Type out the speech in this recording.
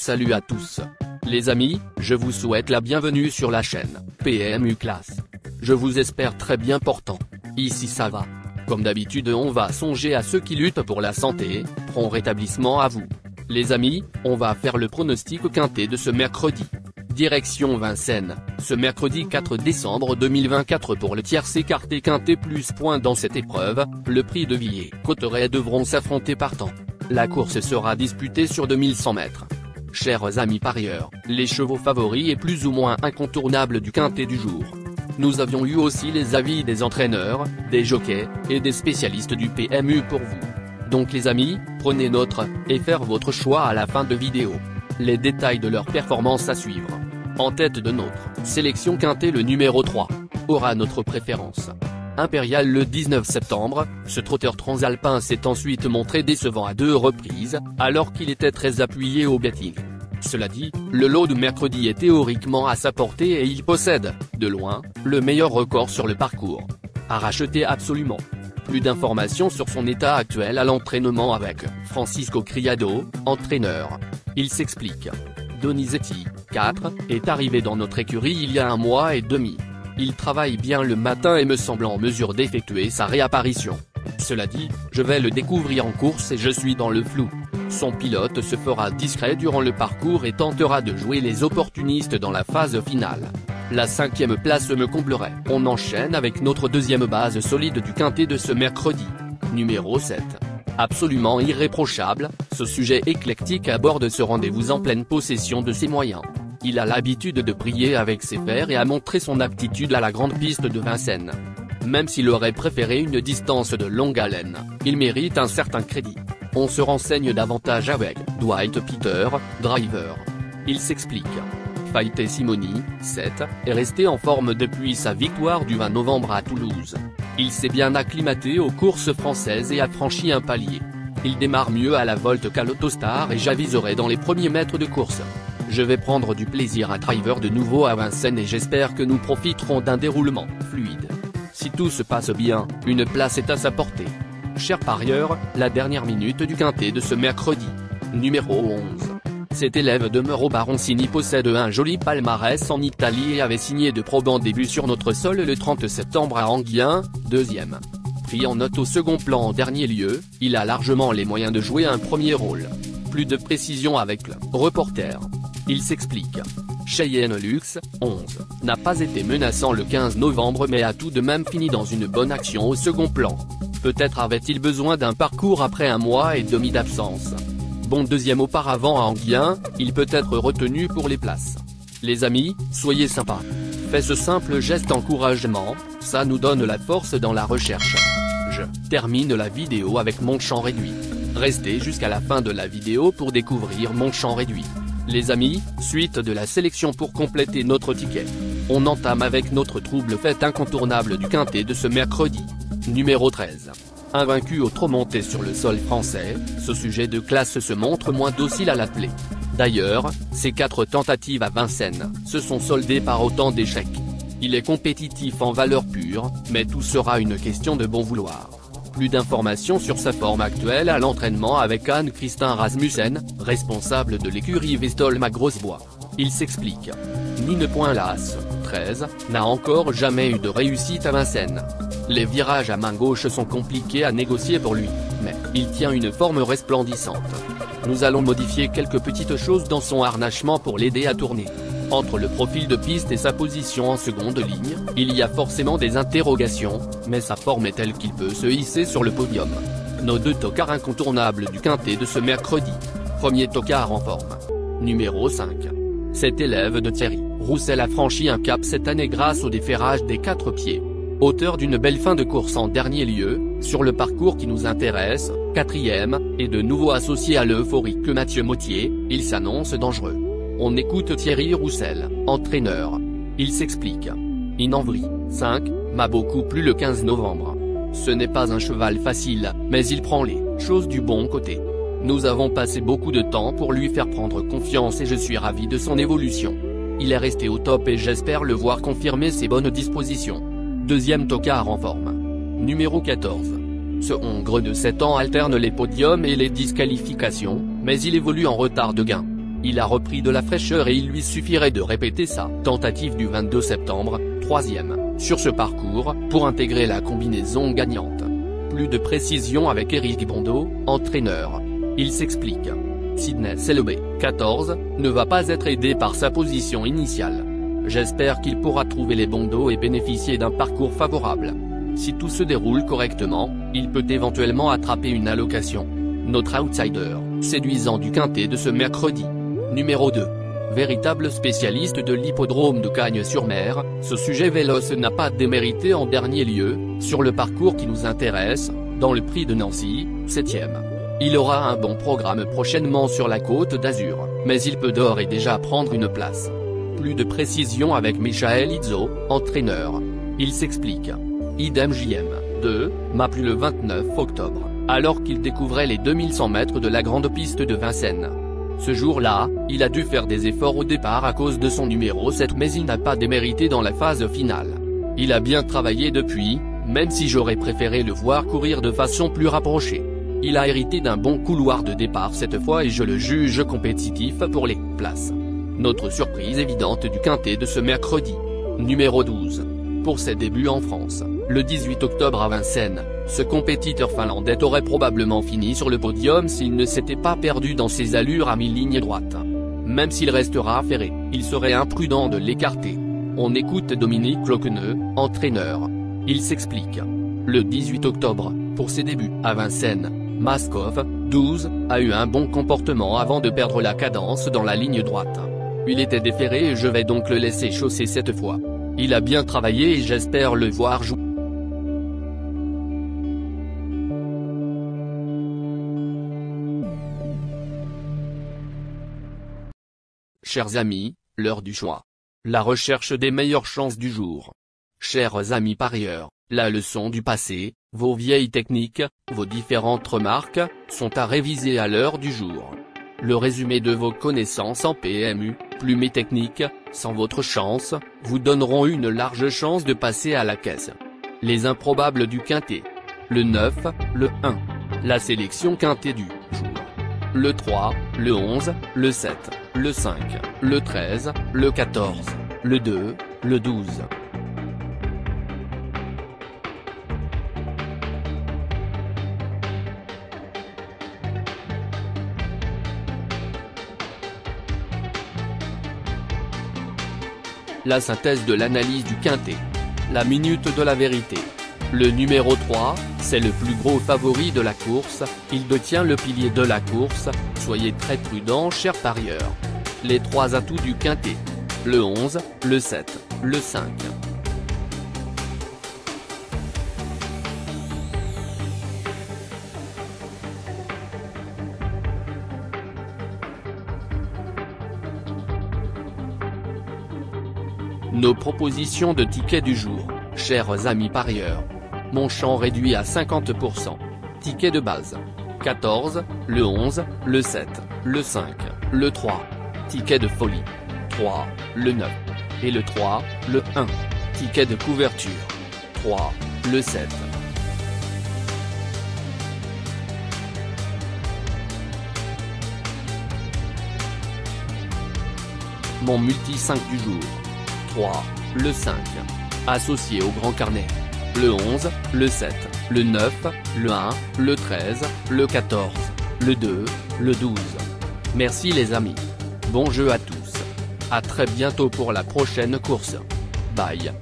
Salut à tous. Les amis, je vous souhaite la bienvenue sur la chaîne PMU Classe. Je vous espère très bien portant. Ici ça va. Comme d'habitude on va songer à ceux qui luttent pour la santé, prompt rétablissement à vous. Les amis, on va faire le pronostic quintet de ce mercredi. Direction Vincennes, ce mercredi 4 décembre 2024 pour le tiercé écarté quintet plus points dans cette épreuve, le prix de Villers-Cotterêts devront s'affronter partant. La course sera disputée sur 2100 mètres. Chers amis parieurs, les chevaux favoris et plus ou moins incontournables du quintet du jour. Nous avions eu aussi les avis des entraîneurs, des jockeys, et des spécialistes du PMU pour vous. Donc les amis, prenez note, et faire votre choix à la fin de vidéo. Les détails de leur performance à suivre. En tête de notre sélection quintet, le numéro 3 aura notre préférence. Impérial le 19 septembre, ce trotteur transalpin s'est ensuite montré décevant à 2 reprises, alors qu'il était très appuyé au betting. Cela dit, le lot de mercredi est théoriquement à sa portée et il possède, de loin, le meilleur record sur le parcours. À racheter absolument. Plus d'informations sur son état actuel à l'entraînement avec Francisco Criado, entraîneur. Il s'explique. Donizetti, 4, est arrivé dans notre écurie il y a 1 mois et demi. Il travaille bien le matin et me semble en mesure d'effectuer sa réapparition. Cela dit, je vais le découvrir en course et je suis dans le flou. Son pilote se fera discret durant le parcours et tentera de jouer les opportunistes dans la phase finale. La 5e place me comblerait. On enchaîne avec notre deuxième base solide du quintet de ce mercredi. Numéro 7. Absolument irréprochable, ce sujet éclectique aborde ce rendez-vous en pleine possession de ses moyens. Il a l'habitude de briller avec ses fers et a montré son aptitude à la grande piste de Vincennes. Même s'il aurait préféré une distance de longue haleine, il mérite un certain crédit. On se renseigne davantage avec Dwight Peter, driver. Il s'explique. Faïté Simoni, 7, est resté en forme depuis sa victoire du 20 novembre à Toulouse. Il s'est bien acclimaté aux courses françaises et a franchi un palier. Il démarre mieux à la Volte qu'à l'Autostar et j'aviserai dans les premiers mètres de course. Je vais prendre du plaisir à driver de nouveau à Vincennes et j'espère que nous profiterons d'un déroulement fluide. Si tout se passe bien, une place est à sa portée. Chers parieurs, la dernière minute du quintet de ce mercredi. Numéro 11. Cet élève de Mauro Baroncini possède un joli palmarès en Italie et avait signé de probants débuts sur notre sol le 30 septembre à Anguien, 2e. Pris en note au second plan en dernier lieu, il a largement les moyens de jouer un premier rôle. Plus de précision avec le reporter. Il s'explique. Cheyenne Luxe, 11, n'a pas été menaçant le 15 novembre mais a tout de même fini dans une bonne action au second plan. Peut-être avait-il besoin d'un parcours après 1 mois et demi d'absence. Bon deuxième auparavant à Anguien, il peut être retenu pour les places. Les amis, soyez sympas. Faites ce simple geste encouragement, ça nous donne la force dans la recherche. Je termine la vidéo avec mon champ réduit. Restez jusqu'à la fin de la vidéo pour découvrir mon champ réduit. Les amis, suite de la sélection pour compléter notre ticket. On entame avec notre trouble fête incontournable du quintet de ce mercredi. Numéro 13. Invaincu au trot monté sur le sol français, ce sujet de classe se montre moins docile à l'attelé. D'ailleurs, ses 4 tentatives à Vincennes se sont soldées par autant d'échecs. Il est compétitif en valeur pure, mais tout sera une question de bon vouloir. Plus d'informations sur sa forme actuelle à l'entraînement avec Anne-Christin Rasmussen, responsable de l'écurie Vestolma Grosbois. Il s'explique. Nine Las, 13, n'a encore jamais eu de réussite à Vincennes. Les virages à main gauche sont compliqués à négocier pour lui, mais il tient une forme resplendissante. Nous allons modifier quelques petites choses dans son harnachement pour l'aider à tourner. Entre le profil de piste et sa position en seconde ligne, il y a forcément des interrogations, mais sa forme est telle qu'il peut se hisser sur le podium. Nos 2 tocards incontournables du quintet de ce mercredi. Premier tocard en forme. Numéro 5. Cet élève de Thierry Roussel a franchi un cap cette année grâce au déferrage des 4 pieds. Auteur d'une belle fin de course en dernier lieu, sur le parcours qui nous intéresse, 4e, et de nouveau associé à l'euphorique Mathieu Mottier, il s'annonce dangereux. On écoute Thierry Roussel, entraîneur. Il s'explique. Inambri, 5, m'a beaucoup plu le 15 novembre. Ce n'est pas un cheval facile, mais il prend les choses du bon côté. Nous avons passé beaucoup de temps pour lui faire prendre confiance et je suis ravi de son évolution. Il est resté au top et j'espère le voir confirmer ses bonnes dispositions. Deuxième tocard en forme. Numéro 14. Ce Hongre de 7 ans alterne les podiums et les disqualifications, mais il évolue en retard de gain. Il a repris de la fraîcheur et il lui suffirait de répéter sa tentative du 22 septembre, 3e, sur ce parcours, pour intégrer la combinaison gagnante. Plus de précision avec Eric Bondo, entraîneur. Il s'explique. Sidney Selobé, 14, ne va pas être aidé par sa position initiale. J'espère qu'il pourra trouver les bons dos et bénéficier d'un parcours favorable. Si tout se déroule correctement, il peut éventuellement attraper une allocation. Notre outsider, séduisant du quintet de ce mercredi. Numéro 2. Véritable spécialiste de l'hippodrome de Cagnes-sur-Mer, ce sujet véloce n'a pas démérité en dernier lieu, sur le parcours qui nous intéresse, dans le prix de Nancy, 7e. Il aura un bon programme prochainement sur la Côte d'Azur, mais il peut d'ores et déjà prendre une place. Plus de précision avec Michael Izzo, entraîneur. Il s'explique. Idem JM, 2, m'a plu le 29 octobre, alors qu'il découvrait les 2100 mètres de la grande piste de Vincennes. Ce jour-là, il a dû faire des efforts au départ à cause de son numéro 7 mais il n'a pas démérité dans la phase finale. Il a bien travaillé depuis, même si j'aurais préféré le voir courir de façon plus rapprochée. Il a hérité d'un bon couloir de départ cette fois et je le juge compétitif pour les places. Notre surprise évidente du quintet de ce mercredi. Numéro 12. Pour ses débuts en France, le 18 octobre à Vincennes, ce compétiteur finlandais aurait probablement fini sur le podium s'il ne s'était pas perdu dans ses allures à mi-ligne droite. Même s'il restera ferré, il serait imprudent de l'écarter. On écoute Dominique Cloqueneux, entraîneur. Il s'explique. Le 18 octobre, pour ses débuts à Vincennes, Maskov, 12, a eu un bon comportement avant de perdre la cadence dans la ligne droite. Il était déféré et je vais donc le laisser chausser cette fois. Il a bien travaillé et j'espère le voir jouer. Chers amis, l'heure du choix. La recherche des meilleures chances du jour. Chers amis parieurs, la leçon du passé, vos vieilles techniques, vos différentes remarques, sont à réviser à l'heure du jour. Le résumé de vos connaissances en PMU, plus mes techniques, sans votre chance, vous donneront une large chance de passer à la caisse. Les improbables du quintet. Le 9, le 1. La sélection quintet du jour. Le 3, le 11, le 7, le 5, le 13, le 14, le 2, le 12. La synthèse de l'analyse du quintet. La minute de la vérité. Le numéro 3, c'est le plus gros favori de la course, il détient le pilier de la course, soyez très prudents chers parieurs. Les 3 atouts du quintet. Le 11, le 7, le 5. Nos propositions de tickets du jour, chers amis parieurs. Mon champ réduit à 50%. Ticket de base. 14, le 11, le 7, le 5, le 3. Ticket de folie. 3, le 9. Et le 3, le 1. Ticket de couverture. 3, le 7. Mon multi 5 du jour. 3, le 5. Associé au grand carnet. Le 11, le 7, le 9, le 1, le 13, le 14, le 2, le 12. Merci les amis. Bon jeu à tous. À très bientôt pour la prochaine course. Bye.